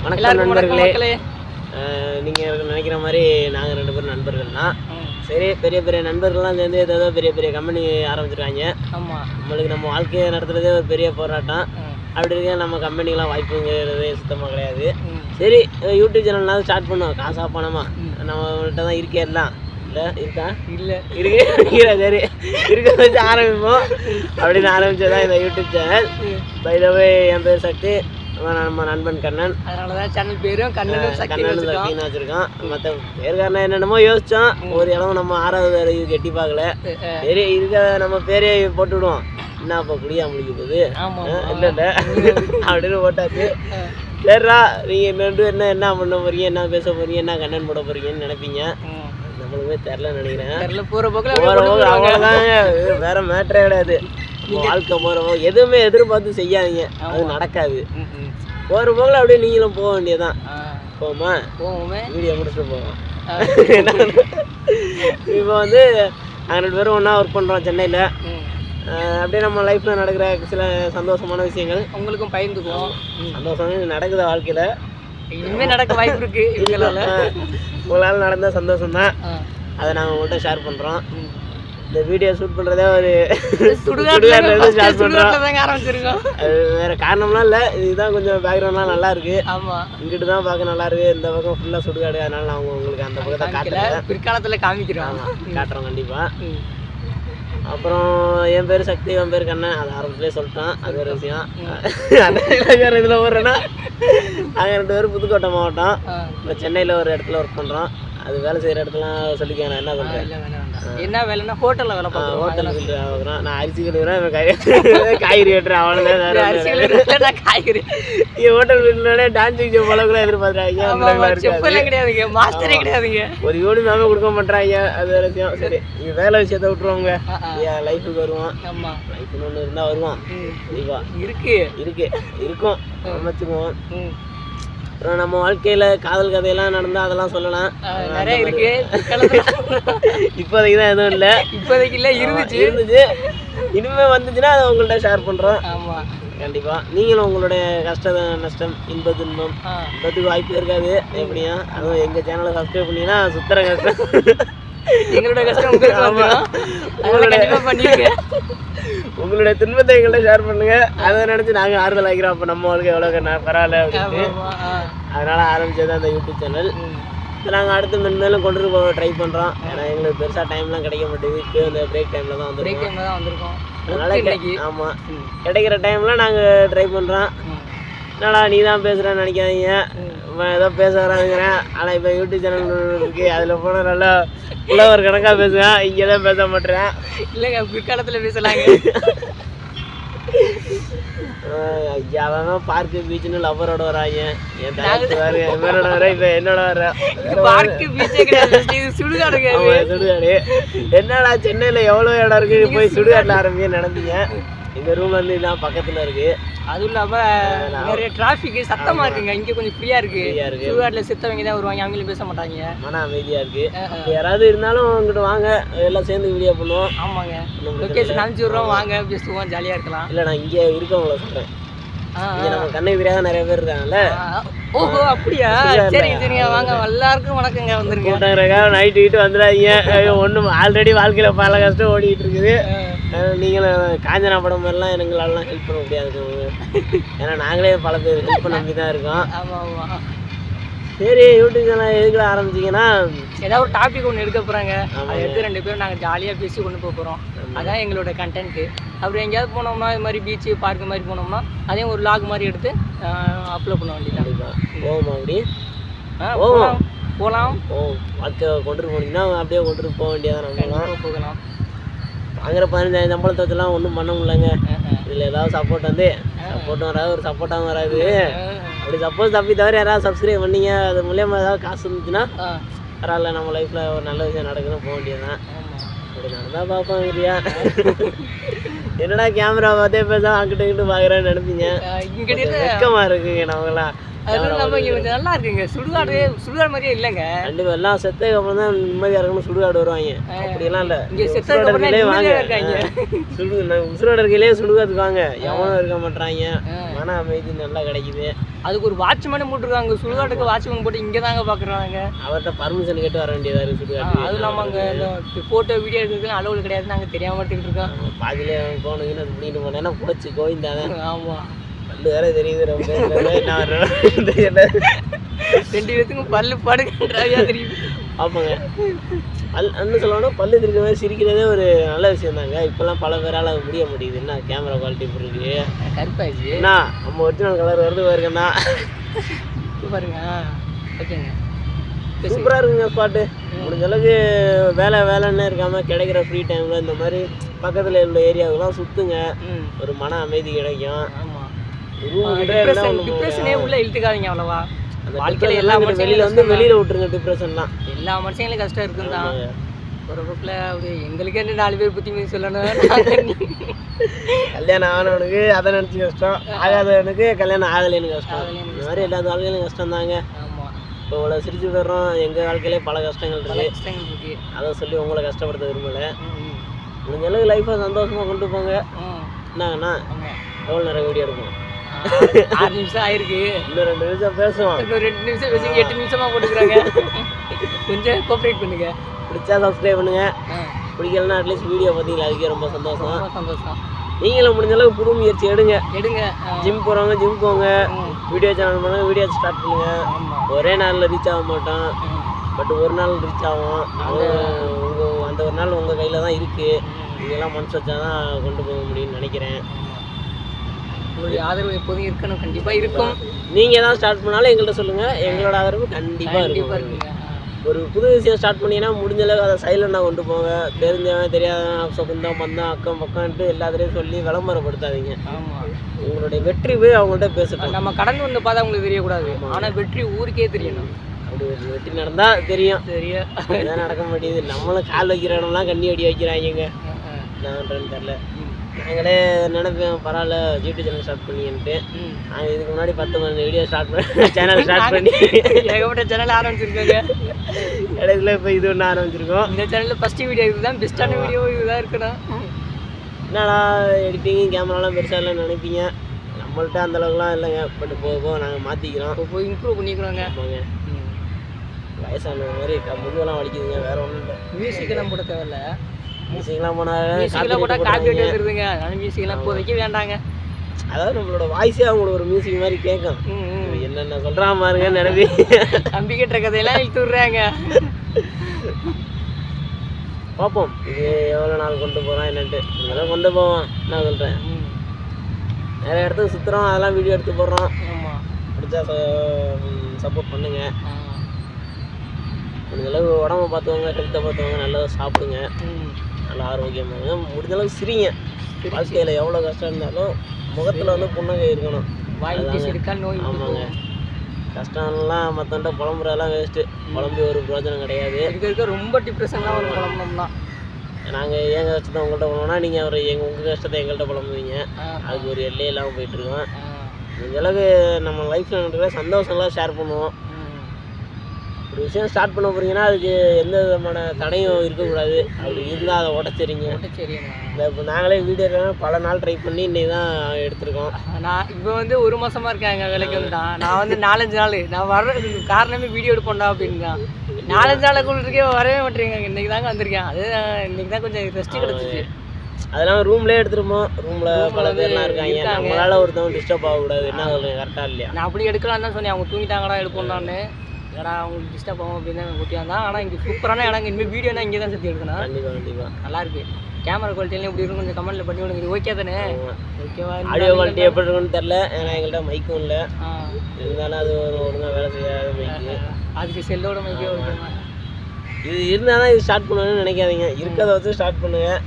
வணக்கம் நண்பர்களே. நீங்கள் நினைக்கிற மாதிரி நாங்கள் 2 பேரும் நண்பர்கள் தான். சரி, பெரிய பெரிய நண்பர்கள்லாம் சேர்ந்து ஏதோ பெரிய பெரிய கம்பெனி ஆரம்பிச்சிருக்காங்க. ஆமாம், நம்மளுக்கு நம்ம வாழ்க்கையை நடத்துறதே ஒரு பெரிய போராட்டம். அப்படி இருக்க நம்ம கம்பெனிக்கெலாம் வாய்ப்புங்கிறது சுத்தமாக கிடையாது. சரி, யூடியூப் சேனல்னாலும் ஸ்டார்ட் பண்ணுவோம். காசாக பணமா நம்மகிட்ட தான் இருக்கே எல்லாம். இல்லை இருக்கா? இல்லை இருக்கிற சரி இருக்க வச்சு ஆரம்பிப்போம் அப்படின்னு ஆரம்பிச்சதான் இந்த யூடியூப் சேனல். பை த வே, என் பேர் சக்தி, நம்ம நண்பன் கண்ணன். அதனால தான் சேனல் பேரும் கண்ணன் சக்தின்னு வச்சுருக்கோம். மற்ற பேர் காரணம் என்னென்னமோ யோசித்தோம். ஒரு இடம் நம்ம 6வது அறிவுக்கு எட்டி பார்க்கல. சரி, இருக்க நம்ம பேரே போட்டு விடுவோம். என்ன இப்போ குடியா முடிக்க போகுது? இல்லை இல்லை அப்படின்னு போட்டாச்சு. சரிடா, நீங்கள் என்ன பண்ண போறீங்க, என்ன பேச போறீங்க, என்ன கண்ணன் போட போறீங்கன்னு நினைப்பீங்க. நம்மளுமே தெரிலன்னு நினைக்கிறேன். போகிற போக்கில் அவ்வளோதாங்க, வேற மேட்டரே கிடையாது. வாழ்க்கை போகிற போக எதுவுமே எதிர்பார்த்து செய்யாதீங்க, அது நடக்காது. போகிற போக்கில் அப்படியே நீங்களும் போக வேண்டியதான். போமா வீடியோ முடிச்சுட்டு போவோம். இப்போ வந்து நாங்கள் 2 பேரும் ஒன்றா ஒர்க் பண்ணுறோம் சென்னையில். அப்படியே நம்ம லைஃப்பில் நடக்கிற சில சந்தோஷமான விஷயங்கள் உங்களுக்கும் பகிர்ந்துக்குவோம். சந்தோஷம் நடக்குது வாழ்க்கையில், இனிமேல் நடக்க வாய்ப்பு இருக்குது. உங்களால் நடந்த சந்தோஷம்தான், அதை நாங்கள் உங்கள்கிட்ட ஷேர் பண்ணுறோம். இந்த வீடியோ ஷூட் பண்ணுறதே ஒரு சுடுகாட்டில் ஷேர் பண்ணுறோம். ஆரம்பிச்சிருக்கோம். அது வேறு காரணம்லாம் இல்லை, இதுதான் கொஞ்சம் பேக்ரவுண்ட்லாம் நல்லா இருக்குது. ஆமாம், இங்கிட்டு தான் பார்க்க நல்லா இருக்குது. இந்த பக்கம் ஃபுல்லாக சுடுகாடு, அதனால நான் உங்களுக்கு அந்த பக்கத்தை காட்டுறேன். பிற்காலத்தில் காமிக்கிறோம், காட்டுறோம் கண்டிப்பாக. அப்புறம் என் பேர் சக்தி, என் பேர் கண்ணன், அது ஆரம்பத்துலேயே சொல்லிட்டான். அது ஒரு விஷயம். வேறு இதில் போடுறேன்னா, நாங்கள் 2 பேரும் புதுக்கோட்டை மாவட்டம். இப்போ சென்னையில் ஒரு இடத்துல ஒர்க் பண்ணுறோம். அது வேலை செய்கிற இடத்துலாம் சொல்லிக்க நான் என்ன பண்ணுறேன். என்ன வேலைன்னா ஹோட்டலில் வேலை பார்க்குறோம். ஹோட்டலில் நான் அரிசி கழுவுறேன், காய்கறி வெட்டுறேன், அவ்வளோதான். காய்கறி ஹோட்டல் வீட்டில் டான்ஸிங் போல கூட எதிர்பார்க்குறாங்க. கிடையாதுங்க, மாஸ்டரே கிடையாதுங்க. ஒரு யூனிஃபார்மே கொடுக்க மாட்டாங்க. அது வேறு விஷயம். சரி, வேலை விஷயத்த விட்டுருவாங்க, லைஃபுக்கு வருவோம். ஆமாம், லைஃப்னு ஒன்று இருந்தால் வருவோம். கண்டிப்பாக இருக்கும் அமைச்சுக்குவோம். அப்புறம் நம்ம வாழ்க்கையில் காதல் கதையெல்லாம் நடந்தால் அதெல்லாம் சொல்லலாம், நிறைய இருக்கு. இப்போதைக்கு தான் எதுவும் இல்லை, இருந்துச்சு. இனிமேல் வந்துச்சுன்னா அதை உங்கள்கிட்ட ஷேர் பண்ணுறோம். ஆமாம், கண்டிப்பாக. நீங்களும் உங்களுடைய கஷ்ட நஷ்டம், இன்ப துன்பம், இன்பத்துக்கு வாய்ப்பு இருக்காது எப்படியா. அதுவும் எங்கள் சேனலை சப்ஸ்கிரைப் பண்ணிங்கன்னா சுத்தர கஷ்டம், எங்களோட கஷ்டம் உங்களுடைய துன்பத்தை எங்கள்கிட்ட ஷேர் பண்ணுங்க. அதை நினச்சி நாங்கள் ஆறுதல் ஆகிறோம். அப்போ நம்ம வாழ்க்கை எவ்வளோ பரவாயில்ல அப்படின்னு. அதனால் ஆரம்பிச்சது அந்த யூடியூப் சேனல். நாங்கள் அடுத்து மென்மேலும் கொண்டு போக ட்ரை பண்ணுறோம். ஏன்னா எங்களுக்கு பெருசாக டைம்லாம் கிடைக்க மாட்டேங்குது. இப்போ இந்த பிரேக் டைமில் தான் வந்திருக்கோம். அதனால் ஆமாம், கிடைக்கிற டைமில் நாங்கள் ட்ரை பண்ணுறோம். என்னடா நீ தான் பேசுகிறேன்னு நினைக்காதீங்க, ஏதோ பேச வராதுங்கிறேன். ஆனால் இப்போ யூடியூப் சேனல் இருக்குது, அதில் போனால் நல்லா புலவர் கணக்காக பேசுவேன். இங்கே தான் பேச மாட்டேறேன். இல்லைங்க, பிற்காலத்தில் பேசலாங்க. அவன் பார்க்கு பீச்சுன்னு லவ்வரோட வராங்க. என் இவரோட வர, இப்போ என்னோட வர. பார்க்கு பீச்சே கிடையாது, சுடுகாடு. என்னடா சென்னையில் எவ்வளோ இடம் இருக்குது, போய் சுடுகாட்டில் ஆரம்பிக்க நடந்தீங்க. எங்கள் ரூம் வந்து இதான் பக்கத்தில் இருக்குது. அதுவும் இல்லாமல் நிறைய டிராஃபிக் சத்தமாக இருக்குங்க. இங்கே கொஞ்சம் ஃப்ரீயாக இருக்குது. சுடுகாட்டில் செத்தவங்க தான் வருவாங்க, அவங்களும் பேச மாட்டாங்க. மன அமைதியாக இருக்குது. யாராவது இருந்தாலும் உங்கள்கிட்ட வாங்க, எல்லாம் சேர்ந்து வீடியோ பண்ணுவோம். ஆமாங்க, லொக்கேஷன் அனுப்பிச்சி விட்றோம், வாங்க பேசுவோம், ஜாலியாக இருக்கலாம். இல்லை, நான் இங்கே இருக்கவங்கள சொல்கிறேன். நம்ம கண்ணுக்கு தெரியாத நிறைய பேர் இருக்காங்கல்ல. ஓஹோ, அப்படியா? சரி சரிங்க, வாங்க. எல்லாருக்கும் வணக்கங்க, வந்துருங்க. நைட்டு வீட்டு வந்துடாதீங்க. ஒன்றும் ஆல்ரெடி வாழ்க்கையில் பல கஷ்டம் ஓடிக்கிட்டு இருக்குது. நீங்களும் காஞ்சனா படம் மாதிரிலாம் எங்களாலாம் ஹெல்ப் பண்ண முடியாது. ஏன்னா நாங்களே பல பேர் ஹெல்ப் பண்ண நம்பி தான் இருக்கோம். ஆமாம் ஆமாம். சரி, யூடியூப் சேனல் எதுக்குள்ள ஆரம்பிச்சிங்கன்னா, ஏதாவது ஒரு டாபிக் ஒன்று எடுக்க போகிறாங்க. அதை எடுத்து 2 பேரும் நாங்கள் ஜாலியாக பேசி கொண்டு போக போகிறோம். அதான் எங்களோட கண்டென்ட்டு. அப்படி எங்கேயாவது போனோம்னா, இது மாதிரி பீச்சு பார்க்கு மாதிரி போனோம்னா, அதையும் ஒரு லாக் மாதிரி எடுத்து அப்லோட் பண்ண வேண்டியது. போவோம் அப்படி போகலாம். வாழ்க்கை கொண்டு போனீங்கன்னா அப்படியே கொண்டு போக வேண்டியதான். நம்ம போகலாம். வாங்குற 15,000 சம்பளத்தை வச்சுலாம் ஒன்றும் பண்ண முடியலங்க. இதில் ஏதாவது சப்போர்ட் வந்து சப்போர்ட்டும் வராது, ஒரு சப்போர்ட்டாகவும் வராது. அப்படி சப்போஸ் தப்பி தவிர யாராவது சப்ஸ்கிரைப் பண்ணிங்க, அது மூலியமாக ஏதாவது காசு இருந்துச்சுன்னா பரவாயில்ல, நம்ம லைஃப்பில் ஒரு நல்ல விஷயம் நடக்குதுன்னு போக வேண்டியதுதான். அப்படி நடந்தால் பார்ப்போம் இல்லையா. என்னடா கேமரா பார்த்தே பேச அங்கிட்ட இங்கிட்டு பார்க்குறேன்னு நினைப்பீங்க. வெக்கமாக இருக்குங்க. நம்மளாம் அதுவும் நம்ம இங்கே கொஞ்சம் நல்லா இருக்குங்க. சுடுகாடு மாதிரியே இல்லைங்க. கண்டிப்பாக எல்லாம் செத்ததுக்கு அப்புறம் தான் நிம்மதியாக இருக்கணும் சுடுகாடு வருவாங்க. அப்படியெல்லாம் இல்லை, இங்கே செத்ததுக்கு அப்புறம் வாங்க இருக்காங்க. உசுரோட இருக்கையிலே சுடுகாட்டுக்கு வாங்க, எவனும் இருக்க மாட்டாங்க. மன அமைதி நல்லா கிடைக்குது. அதுக்கு ஒரு வாட்ச்மேனே போட்டுருக்காங்க. சுடுகாட்டுக்கு வாட்ச்மேன் போட்டு இங்கே தாங்க பார்க்குறாங்க. அவர்கிட்ட பர்மிஷன் கேட்டு வர வேண்டியதாக இருக்குது சுடுகாட்டு. அதுவும் இல்லாமல் அங்கே இந்த ஃபோட்டோ வீடியோ எடுக்கிறதுலாம் அளவு கிடையாது. நாங்கள் தெரியாம மாட்டேங்கிட்டு இருக்கோம். பாதியிலே போனீங்கன்னு அது பண்ணிட்டு போனேன்னா போச்சு கோவிந்தாங்க. ஆமாம், பல்லு வேற தெரியுது. ரொம்ப நான் 2 பேத்துக்கும் பல்லு படுக்கின்றாயா தெரியுது. ஆமாங்க, என்ன சொல்லணும், பல்லு தெரிக்கிற மாதிரி சிரிக்கிறதே ஒரு நல்ல விஷயம் தாங்க. இப்போல்லாம் பல பேரால் அது முடிய முடியுது. என்ன கேமரா குவாலிட்டி இப்படி இருக்கு, கருப்பாயிடுச்சு. என்ன நம்ம ஒரிஜினல் கலர் வருது பாருங்கண்ணா. பாருங்க, ஓகேங்க, சூப்பராக இருக்குங்க ஸ்பாட்டு. முடிஞ்ச அளவுக்கு வேலைன்னு இருக்காமல் கிடைக்கிற ஃப்ரீ டைமில் இந்த மாதிரி பக்கத்தில் உள்ள ஏரியாவுக்குலாம் சுற்றுங்க. ஒரு மன அமைதி கிடைக்கும். டிப்ரெஷனே உள்ள இழுத்துக்காதீங்க அவ்வளவா. வாழ்க்கையில் எல்லா வெளியில் விட்டுருங்க. டிப்ரெஷன்லாம் எல்லா மனுஷங்களும் கஷ்டம் இருக்குன்னு தான். ஒரு ரூப்பில் அப்படி எங்களுக்கு என்ன 4 பேர் புத்தி மீது சொல்லணும். கல்யாணம் ஆனவனுக்கு அதை நினச்சி கஷ்டம், ஆகாதவனுக்கு கல்யாணம் ஆகலைன்னு கஷ்டம். இந்த மாதிரி எல்லா வாழ்க்கையிலும் கஷ்டம் தாங்க. ஆமாம், இப்போ இவ்வளோ சிரிச்சு போடுறோம். எங்கள் வாழ்க்கையிலே பல கஷ்டங்கள் இருக்குது. அதை சொல்லி உங்களை கஷ்டப்படுத்த விரும்பலை. முடிஞ்ச அளவுக்கு லைஃப்பை சந்தோஷமாக கொண்டு போங்க. என்னங்கண்ணா எவ்வளோ நேரம் வீடியோ எடுக்கும்? 6 நிமிஷம் ஆயிருக்கு. இன்னும் 2 நிமிஷம் பேசுவோம். இன்னும் 2 நிமிஷம் பேசி 8 நிமிஷமாக போட்டுக்கிறாங்க. கொஞ்சம் கோஆப்ரேட் பண்ணுங்க. பிடிச்சா சப்ஸ்கிரைப் பண்ணுங்க, பிடிக்கலன்னா அட்லீஸ்ட் வீடியோ பார்த்தீங்களா, அதுக்கே ரொம்ப சந்தோஷம். சந்தோஷம். நீங்களும் முடிஞ்ச அளவுக்கு புது முயற்சி எடுங்க. ஜிம் போகிறவங்க ஜிம் போங்க, வீடியோ சேனல் பண்ணுங்க, வீடியோ ஸ்டார்ட் பண்ணுங்க. ஒரே நாளில் ரீச் ஆக மாட்டோம், பட் ஒரு நாள் ரீச் ஆகும். அந்த ஒரு நாள் உங்கள் கையில் தான் இருக்குது. நீங்கள்லாம் மனசு வச்சா தான் கொண்டு போக முடியும்னு நினைக்கிறேன். உங்களுடைய ஆதரவு எப்போதும் இருக்கணும், கண்டிப்பாக இருக்கும். நீங்கள் தான் ஸ்டார்ட் பண்ணாலும் எங்கள்கிட்ட சொல்லுங்கள், எங்களோட ஆதரவு கண்டிப்பாக இருக்குங்க. ஒரு புது விஷயம் ஸ்டார்ட் பண்ணிங்கன்னா முடிஞ்ச அளவுக்கு அதை சைலண்டாக கொண்டு போங்க. தெரிஞ்சவன் தெரியாதவன் சொந்தம் பந்தம் அக்கம் பக்கம்ட்டு எல்லாத்துலேயும் சொல்லி விளம்பரப்படுத்தாதீங்க. உங்களுடைய வெற்றி போய் அவங்கள்ட்ட பேசட்டும். நம்ம கடந்து வந்து பார்த்தா அவங்களுக்கு தெரியக்கூடாது, ஆனால் வெற்றி ஊருக்கே தெரியணும். அப்படி ஒரு வெற்றி நடந்தால் தெரியும். அதான் நடக்க மாட்டேங்குது. நம்மளும் கால் வைக்கிற இடம்லாம் கண்ணி அடி வைக்கிறாங்க. நான் தெரில, நாங்களே நினைப்பேன் பரவாயில்ல யூடியூப் சேனல் ஸ்டார்ட் பண்ணிட்டு. நாங்கள் இதுக்கு முன்னாடி 10 வீடியோ சேனல் ஸ்டார்ட் பண்ணி ஏகப்பட்ட சேனல் ஆரம்பிச்சிருக்கோங்க. இடையில இப்போ இது ஒன்று ஆரம்பிச்சிருக்கோம். இந்த சேனலில் ஃபஸ்ட்டு வீடியோ இதுதான், பெஸ்ட்டான வீடியோ இதுதான் இருக்கணும். என்னடா எடிட்டிங் கேமராலாம் பெருசாக இல்லைன்னு நினைப்பீங்க, நம்மள்ட்ட அந்தளவுக்குலாம் இல்லைங்க. பட் போக நாங்கள் மாற்றிக்கிறோம், போய் இம்ப்ரூவ் பண்ணிக்கிறோங்க. ஆமாங்க, வயசான மாதிரி முதுகெல்லாம் வலிக்குதுங்க, வேறு ஒன்றும் இல்லை. மியூசிக்கெல்லாம் போட தேவையில்ல. மியூசிக்லாம் போட்டால் காப்பி வந்துருதுங்க. அதனால மியூசிக்லாம் இப்போதைக்கு வேண்டாங்க. அதாவது நம்மளோட வாய்ஸே அவங்களுக்கு ஒரு மியூசிக் மாதிரி கேட்கும். என்னென்ன சொல்கிறான் பாருங்க நினைப்பி தம்பி கேட்ட கதையெல்லாம் இழுத்து விட்றாங்க. பார்ப்போம் இது எவ்வளோ நாள் கொண்டு போகிறான் என்னன்ட்டு. இதெல்லாம் கொண்டு போவோம். நான் சொல்கிறேன், நிறைய இடத்துக்கு சுற்றுறோம், அதெல்லாம் வீடியோ எடுத்து போடுறோம். பிடிச்சா சப்போர்ட் பண்ணுங்க. முடிஞ்சளவு உடம்பை பார்த்துவாங்க, ஹெல்த்தை பார்த்துவாங்க, நல்லா சாப்பிடுங்க, நல்லா ஆரோக்கியமாக முடிஞ்சளவுக்கு சிரிங்க. வாழ்க்கையில் எவ்வளோ கஷ்டம் இருந்தாலும் முகத்தில் வந்து புன்னகை இருக்கணும். ஆமாங்க, கஷ்டம்லாம் மற்றவன்ட்ட புலம்புறதெல்லாம் வேஸ்ட்டு. புலம்பி ஒரு பிரயோஜனம் கிடையாது. இருக்க ரொம்ப டிப்ரெஷன்லாம் ஒரு புலம்புனோம்னா நாங்கள் எங்கள் கஷ்டத்தை உங்கள்கிட்ட போனோம்னா நீங்கள் ஒரு உங்கள் கஷ்டத்தை எங்கள்கிட்ட புலம்புவீங்க. அதுக்கு ஒரு எல்லையே இல்லாமல் போயிட்டுருக்கோம். முடிஞ்சளவுக்கு நம்ம லைஃப்பில் நடக்கிற சந்தோஷம்லாம் ஷேர் பண்ணுவோம். ஒரு விஷயம் ஸ்டார்ட் பண்ண போகிறீங்கன்னா அதுக்கு எந்த விதமான தடையும் இருக்கக்கூடாது. அப்படி இருந்தால் அதை உடச்சிரிங்க. இப்போ நாங்களே வீடியோ பல நாள் ட்ரை பண்ணி இன்றைக்கி தான் எடுத்திருக்கோம். நான் இப்போ வந்து 1 மாதமாக இருக்காங்க வேலைக்கு வந்துட்டான். நான் வந்து 4-5 நாள் நான் வர்றதுக்கு காரணமே வீடியோ எடுப்போண்டா அப்படின்னு தான். 4-5 நாளுக்குள்ளே வரவே மாட்டேங்க. இன்றைக்கி தாங்க வந்திருக்கேன். அது இன்றைக்கி தான் கொஞ்சம் ரெஸ்ட்டு கிடச்சிச்சு. அதெல்லாம் ரூம்லேயே எடுத்துருப்போம். ரூமில் பல பேர்லாம் இருக்காங்க. நம்மளால் ஒருத்தவங்க டிஸ்டர்ப் ஆகக்கூடாது. என்ன சொல்கிறேன், கரெக்டாக இல்லையா? நான் அப்படி எடுக்கலான்னு தான் சொன்னேன். அவங்க தூங்கிட்டாங்கடா எடுப்போம்டான்னு. ஏடா அவங்களுக்கு டிஸ்டர்ப் ஆகும் அப்படின்னு தான் கூட்டியாக தான். ஆனால் இங்கே சூப்பரான இடங்க. இனிமேல் வீடியோனா இங்கே தான் சுற்றி எடுக்கணும். கண்டிப்பாக நல்லாயிருக்கு. கேமரா குவாலிட்டிலாம் எப்படி இருக்கும் கொஞ்சம் கமெண்ட்டில் பண்ணி விடுங்க. இது ஓகே தானே? ஓகேவா? ஆடியோ குவாலிட்டி எப்படி இருக்குன்னு தெரில. ஏன்னா எங்கள்கிட்ட மைக்கும் இல்லை. இருந்தாலும் அது ஒரு ஒழுங்காக வேலை செய்யாத மைக்கு. அதுக்கு செல்லோட மைக்கே ஓகேமா. இது இருந்தால் தான் இது ஸ்டார்ட் பண்ணுவேன்னு நினைக்காதீங்க. இருக்கிறத வச்சு ஸ்டார்ட் பண்ணுங்கள்.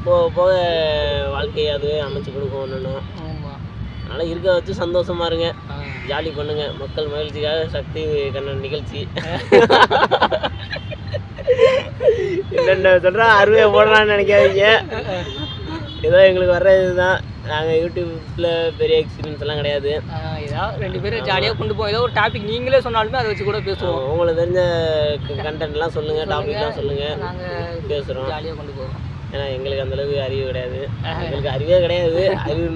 போக போக வாழ்க்கையை அதுவே அமைச்சு கொடுக்கும் ஒன்றும். அதனால் இருக்கிறத வச்சு சந்தோஷமாக இருங்க, ஜாலி பண்ணுங்கள். மக்கள் மகிழ்ச்சிக்காக சக்தி கண்ணன் நிகழ்ச்சி என்னென்ன சொல்கிறா அருமையாக போடுறான்னு நினைக்காதீங்க. ஏதோ எங்களுக்கு வர்ற இதுதான். நாங்கள் யூடியூப்ல பெரிய எக்ஸ்பீரியன்ஸ் எல்லாம் கிடையாது. ஏதாவது 2 பேரும் ஜாலியாக கொண்டு போவோம். ஏதோ ஒரு டாபிக் நீங்களே சொன்னாலுமே அதை வச்சு கூட பேசுவோம். உங்களுக்கு தெரிஞ்ச கண்டென்ட்லாம் சொல்லுங்கள், டாபிக்லாம் சொல்லுங்கள், நாங்கள் பேசுகிறோம். ஜாலியாக கொண்டு போவோம். ஏன்னா எங்களுக்கு அந்தளவுக்கு அறிவு கிடையாது. எங்களுக்கு அறிவே கிடையாது. அறிவு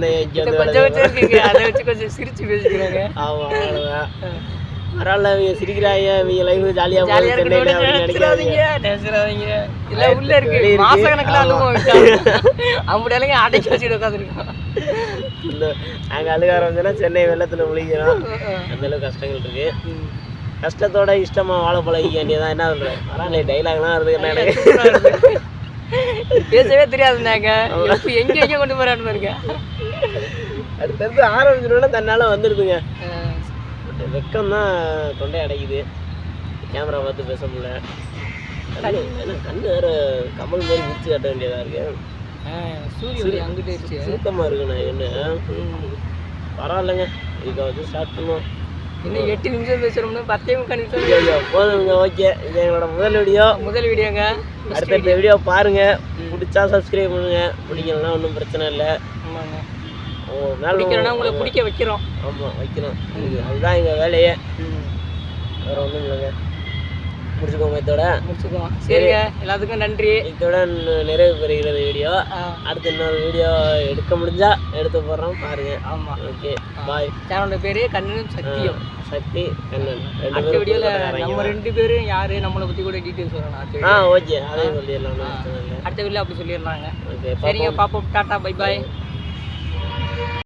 கொஞ்சம் வச்சுருக்கீங்க, அதை வச்சு கொஞ்சம் சிரிச்சு பேசிக்கிறாங்க. ஆமாம், அவ்வளோதான். பரவாயில்ல, அவங்க சிரிக்கிறாங்க, அவங்க லைஃப் ஜாலியாக நினைச்சிடாதீங்க. இதெல்லாம் உள்ள இருக்கு, மாசக்கணக்கில் அழுவோம். அப்படியாலும் அடைச்சி வச்சுட்டு உட்காந்துருக்கோம். நாங்கள் அழுக ஆரம்பிச்சோன்னா சென்னை வெள்ளத்தில் முழிக்கிறோம். அந்தளவுக்கு கஷ்டங்கள் இருக்கு. கஷ்டத்தோட இஷ்டமாக வாழ பழகிக்க வேண்டியதான். என்ன சொல்கிறேன், பரவாயில்ல, டைலாக்லாம் வருது. என்ன எனக்கு பேசவே தெரியாதுனாங்க, எங்கே கொண்டு போகிறான்னு பாருங்க. அடுத்தடுத்து ஆரம்பிச்சோன்னா தன்னால் வந்துடுதுங்க. வெக்கம் தான் தொண்டை அடைக்குது, கேமரா பார்த்து பேச முடியல. கண்ணு வேறு கமல் மாதிரி முடிச்சு காட்ட வேண்டியதாக இருக்கு. சூரிய அங்கிட்டே சுத்தமாக இருக்குண்ணா. என்ன பரவாயில்லைங்க, இதுக்கு வச்சு ஸ்டார்ட் பண்ணுவோம். இன்னும் 8 நிமிஷம் பேசுகிறோம்னு 10 நிமிஷம் போதுங்க. ஓகே, இது எங்களோட முதல் வீடியோங்க. அடுத்த வீடியோ பாருங்கள், பிடிச்சா சப்ஸ்கிரைப் பண்ணுங்கள், பிடிக்கலன்னா ஒன்றும் பிரச்சனை இல்லை. ஆமாங்க, பிடிக்கலன்னா உங்களை பிடிக்க வைக்கிறோம். ஆமாம், வைக்கிறோம். அதுதான் எங்கள் வேலையே, வேறு ஒன்றும் இல்லைங்க. முடிச்சுக்கோங்க, இதோட முடிச்சுக்குவோம். சரிங்க, எல்லாத்துக்கும் நன்றி. இதோட நிறைவு பெறுகிறது வீடியோ. அடுத்து இன்னொரு வீடியோ எடுக்க முடிஞ்சா எடுத்து போடுறோம், பாருங்க. ஆமாம், ஓகே, பாய். சேனலோட பேர் கண்ணனும் சக்தியும். சக்தி, கண்ணன். அடுத்த வீடியோவில் நம்ம 2 பேரும் யார் நம்மளை பற்றி கூட டீட்டெயில்ஸ் சொல்லணும். ஓகே, அதையும் சொல்லிடலாம். அடுத்த வீடியோவில் அப்படி சொல்லிடலாங்க. ஓகே, சரிங்க, பாப்போம். Tata, bye bye.